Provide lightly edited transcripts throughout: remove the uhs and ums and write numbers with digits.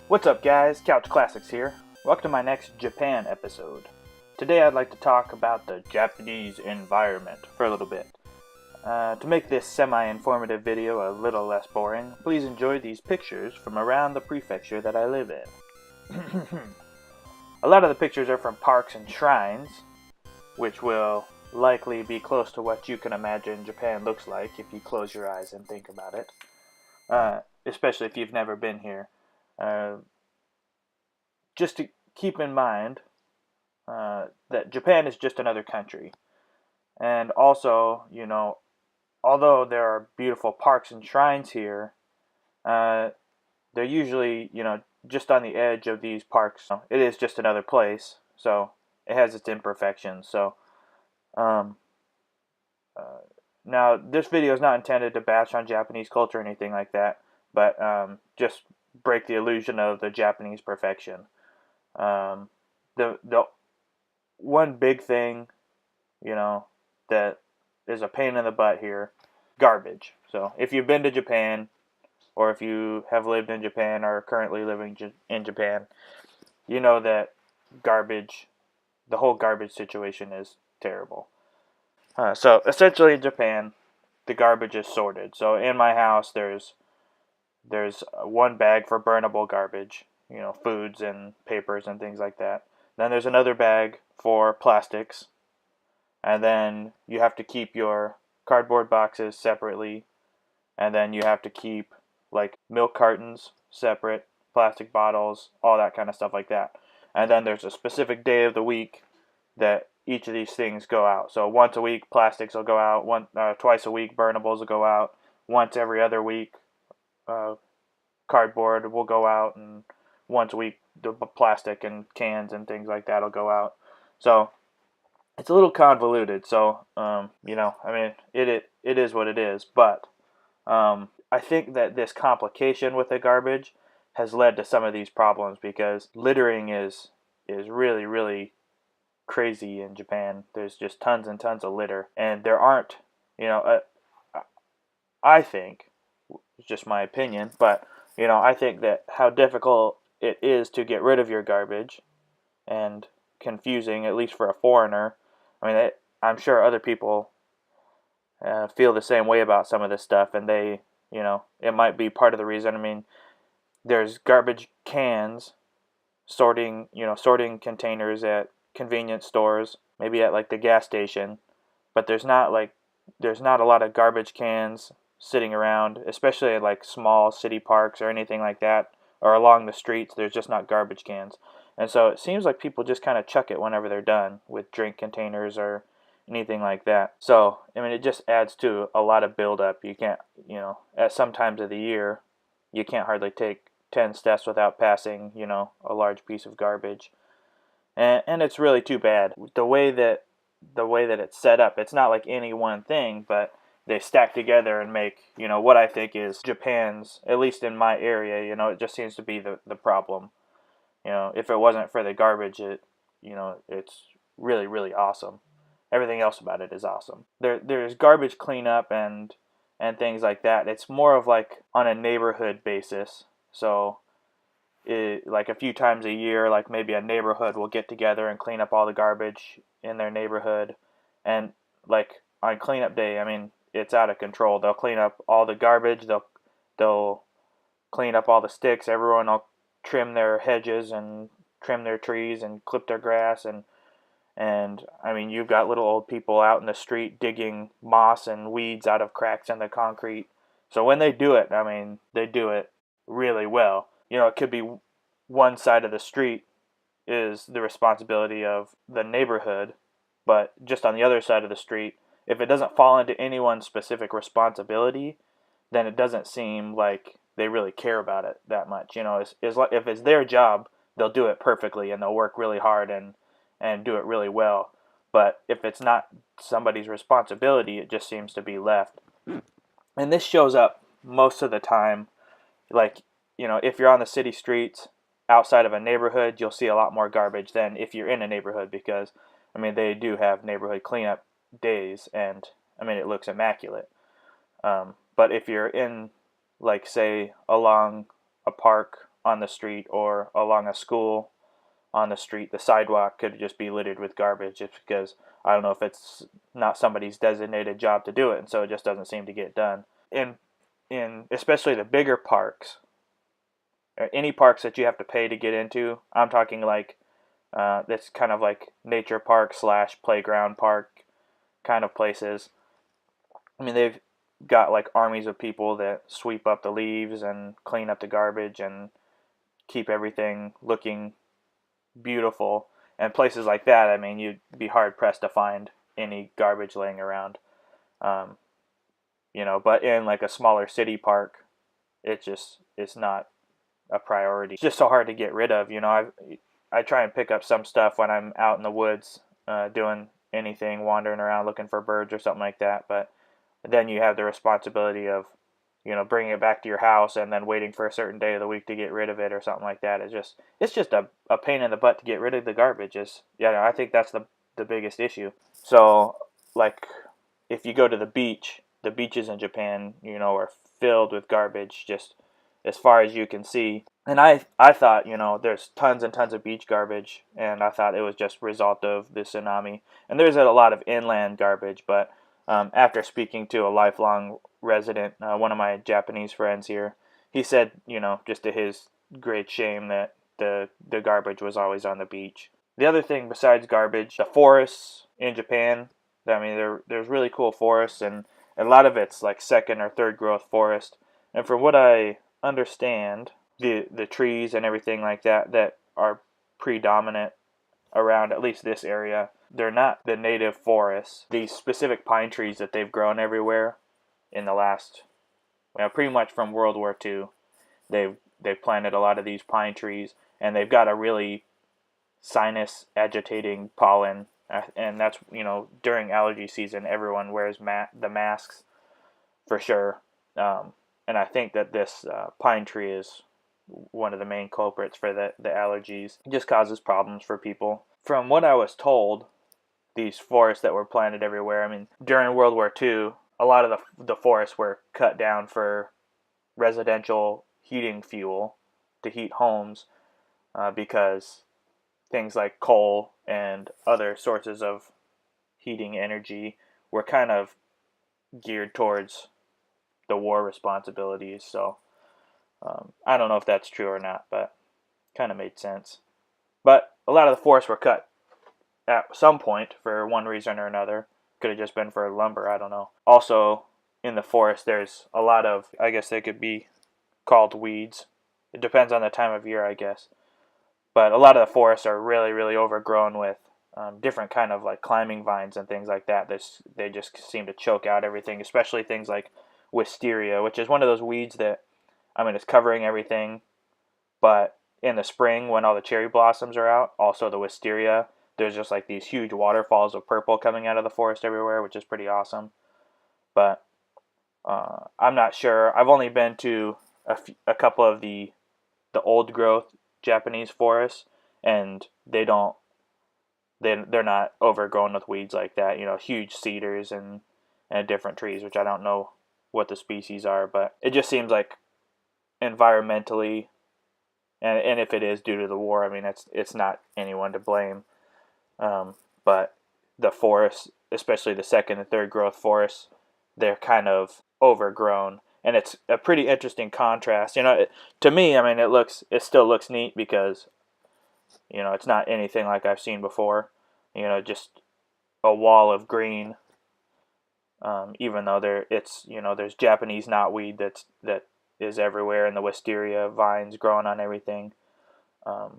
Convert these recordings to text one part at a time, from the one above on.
What's up guys, Couch Classics here. Welcome to my next Japan episode. Today I'd like to talk about the Japanese environment for a little bit. To make this semi-informative video a little less boring, please enjoy these pictures from around the prefecture that I live in. A lot of the pictures are from parks and shrines, which will likely be close to what you can imagine Japan looks like if you close your eyes and think about it. Especially if you've never been here. Just to keep in mind that Japan is just another country. And also, although there are beautiful parks and shrines here, they're usually, just on the edge of these parks. It is just another place, so it has its imperfections. So, now this video is not intended to bash on Japanese culture or anything like that, but just break the illusion of the Japanese perfection. The one big thing, that is a pain in the butt here, garbage. So if you've been to Japan, or if you have lived in Japan or are currently living in Japan, you know that the whole garbage situation is terrible. So essentially in Japan, the garbage is sorted. So in my house, there's one bag for burnable garbage, foods and papers and things like that. Then there's another bag for plastics. And then you have to keep your cardboard boxes separately. And then you have to keep like milk cartons separate, plastic bottles, all that kind of stuff like that. And then there's a specific day of the week that each of these things go out. So once a week, plastics will go out. Twice a week, burnables will go out. Once every other week, cardboard will go out, and once a week, the plastic and cans and things like that will go out. So it's a little convoluted. So it is what it is. But I think that this complication with the garbage has led to some of these problems because littering is really, really crazy in Japan. There's just tons and tons of litter, and there aren't, I think, it's just my opinion, but I think that how difficult it is to get rid of your garbage and confusing, at least for a foreigner. I'm sure other people feel the same way about some of this stuff, and they, it might be part of the reason. There's garbage cans sorting containers at convenience stores, maybe at like the gas station, but there's not a lot of garbage cans sitting around, especially at like small city parks or anything like that, or along the streets. There's just not garbage cans, and so it seems like people just kind of chuck it whenever they're done with drink containers or anything like that. So it just adds to a lot of buildup. You can't, at some times of the year, you can't hardly take 10 steps without passing, a large piece of garbage. And it's really too bad. The way that it's set up, it's not like any one thing, but they stack together and make, what I think is Japan's, at least in my area, it just seems to be the problem. If it wasn't for the garbage, it's really, really awesome. Everything else about it is awesome. There's garbage cleanup and things like that. It's more of like on a neighborhood basis. So like a few times a year, like maybe a neighborhood will get together and clean up all the garbage in their neighborhood. And like on cleanup day, it's out of control. They'll clean up all the garbage. They'll clean up all the sticks. Everyone will trim their hedges and trim their trees and clip their grass. And you've got little old people out in the street digging moss and weeds out of cracks in the concrete. So when they do it, they do it really well. It could be one side of the street is the responsibility of the neighborhood, but just on the other side of the street, if it doesn't fall into anyone's specific responsibility, then it doesn't seem like they really care about it that much. If it's their job, they'll do it perfectly and they'll work really hard and do it really well. But if it's not somebody's responsibility, it just seems to be left. And this shows up most of the time, like, if you're on the city streets outside of a neighborhood, you'll see a lot more garbage than if you're in a neighborhood because, they do have neighborhood cleanup days and, it looks immaculate. But if you're in, like, say, along a park on the street or along a school on the street, the sidewalk could just be littered with garbage just because I don't know if it's not somebody's designated job to do it, and so it just doesn't seem to get done. In especially the bigger parks, or any parks that you have to pay to get into, I'm talking like that's kind of like nature park slash playground park kind of places. I mean, they've got like armies of people that sweep up the leaves and clean up the garbage and keep everything looking beautiful. And places like that, I mean, you'd be hard pressed to find any garbage laying around. Um, but in like a smaller city park, it's not a priority. It's just so hard to get rid of. I try and pick up some stuff when I'm out in the woods, doing anything, wandering around looking for birds or something like that. But then you have the responsibility of, bringing it back to your house and then waiting for a certain day of the week to get rid of it or something like that. It's just a pain in the butt to get rid of the garbage. I think that's the biggest issue. So, like, if you go to the beaches in Japan, are filled with garbage just as far as you can see. And I thought, there's tons and tons of beach garbage, and I thought it was just a result of the tsunami. And there's a lot of inland garbage, but after speaking to a lifelong resident, one of my Japanese friends here, he said, just to his great shame that the garbage was always on the beach. The other thing besides garbage, the forests in Japan, I mean, there's really cool forests, and a lot of it's like second or third growth forest. And from what I understand, the trees and everything like that are predominant around at least this area, they're not the native forests. These specific pine trees that they've grown everywhere in the last, pretty much from World War II, they've planted a lot of these pine trees, and they've got a really sinus agitating pollen, and that's, during allergy season, everyone wears the masks for sure. And I think that this pine tree is one of the main culprits for the allergies. It just causes problems for people. From what I was told, these forests that were planted everywhere, I mean, during World War II, a lot of the forests were cut down for residential heating fuel to heat homes, because things like coal and other sources of heating energy were kind of geared towards the war responsibilities. So I don't know if that's true or not, but kind of made sense. But a lot of the forests were cut at some point for one reason or another. Could have just been for lumber, I don't know. Also, in the forest, there's a lot of, I guess they could be called weeds. It depends on the time of year, I guess. But a lot of the forests are really, really overgrown with different kind of like climbing vines and things like that. They just seem to choke out everything, especially things like wisteria, which is one of those weeds that, I mean, it's covering everything. But in the spring, when all the cherry blossoms are out, also the wisteria, there's just like these huge waterfalls of purple coming out of the forest everywhere, which is pretty awesome. But I'm not sure. I've only been to a couple of the old growth Japanese forests, and they're not overgrown with weeds like that. Huge cedars and different trees, which I don't know what the species are, but it just seems like environmentally, and if it is due to the war, I mean, it's not anyone to blame. But the forests, especially the second and third growth forests, they're kind of overgrown, and it's a pretty interesting contrast. To me, I mean, it still looks neat because, it's not anything like I've seen before. Just a wall of green. Even though there's Japanese knotweed that is everywhere, and the wisteria vines growing on everything. I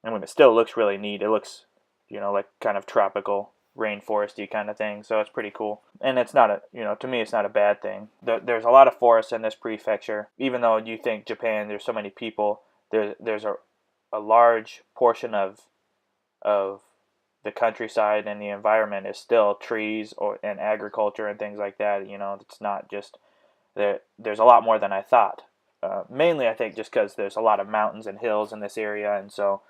mean, it still looks really neat. It looks, like kind of tropical, rainforesty kind of thing. So it's pretty cool. And it's not to me, it's not a bad thing. There's a lot of forests in this prefecture. Even though you think Japan, there's so many people, there's a large portion of the countryside and the environment is still trees and agriculture and things like that. It's not just there's a lot more than I thought. Mainly, I think, just because there's a lot of mountains and hills in this area, and so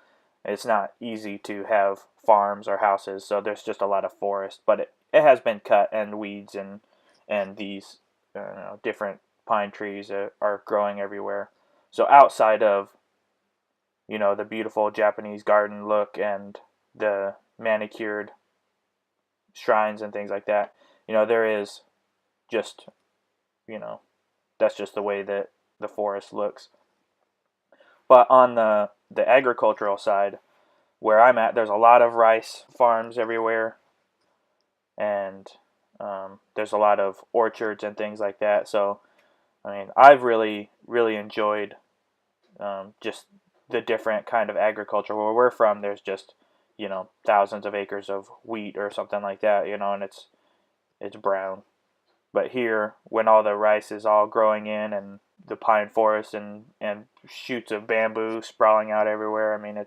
it's not easy to have farms or houses. So there's just a lot of forest, but it has been cut, and weeds and these different pine trees are growing everywhere. So outside of you know, the beautiful Japanese garden look and the manicured shrines and things like that. You know, there is just, you know, that's just the way that the forest looks. But on the agricultural side, where I'm at, there's a lot of rice farms everywhere, and there's a lot of orchards and things like that. So, I mean, I've really enjoyed just the different kind of agriculture. Where we're from, there's just, you know, thousands of acres of wheat or something like that, you know, and it's brown. But here, when all the rice is all growing in, and the pine forest and shoots of bamboo sprawling out everywhere, I mean,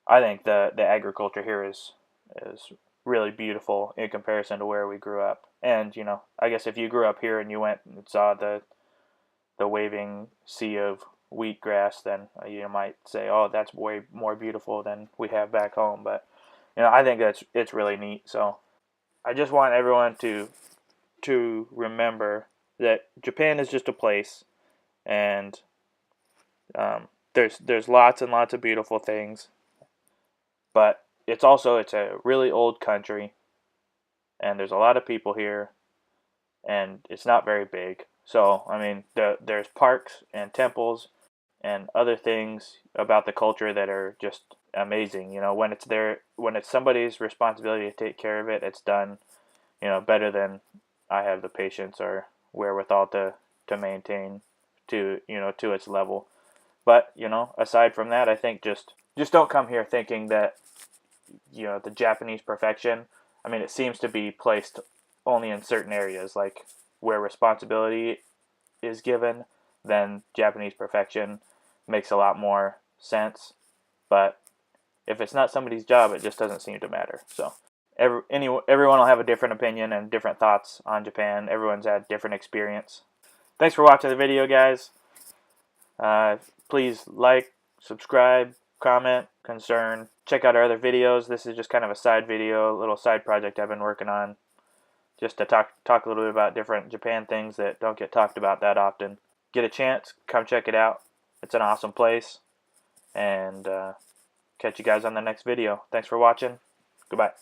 I think the agriculture here is really beautiful in comparison to where we grew up. And, you know, I guess if you grew up here and you went and saw the waving sea of wheatgrass, then you might say, "Oh, that's way more beautiful than we have back home." But, you know, I think it's really neat. So I just want everyone to remember that Japan is just a place, and there's lots and lots of beautiful things, but it's a really old country, and there's a lot of people here, and it's not very big. So I mean, there's parks and temples and other things about the culture that are just amazing. You know, when it's somebody's responsibility to take care of it, it's done, you know, better than I have the patience or wherewithal to maintain to, you know, to its level. But, you know, aside from that, I think just don't come here thinking that, you know, the Japanese perfection. I mean, it seems to be placed only in certain areas, like where responsibility is given, then Japanese perfection makes a lot more sense. But if it's not somebody's job, it just doesn't seem to matter. So everyone will have a different opinion and different thoughts on Japan. Everyone's had different experience. Thanks for watching the video, guys. Please like, subscribe, comment, concern. Check out our other videos. This is just kind of a side video, a little side project I've been working on, just to talk a little bit about different Japan things that don't get talked about that often. Get a chance, come check it out. It's an awesome place. And catch you guys on the next video. Thanks for watching. Goodbye.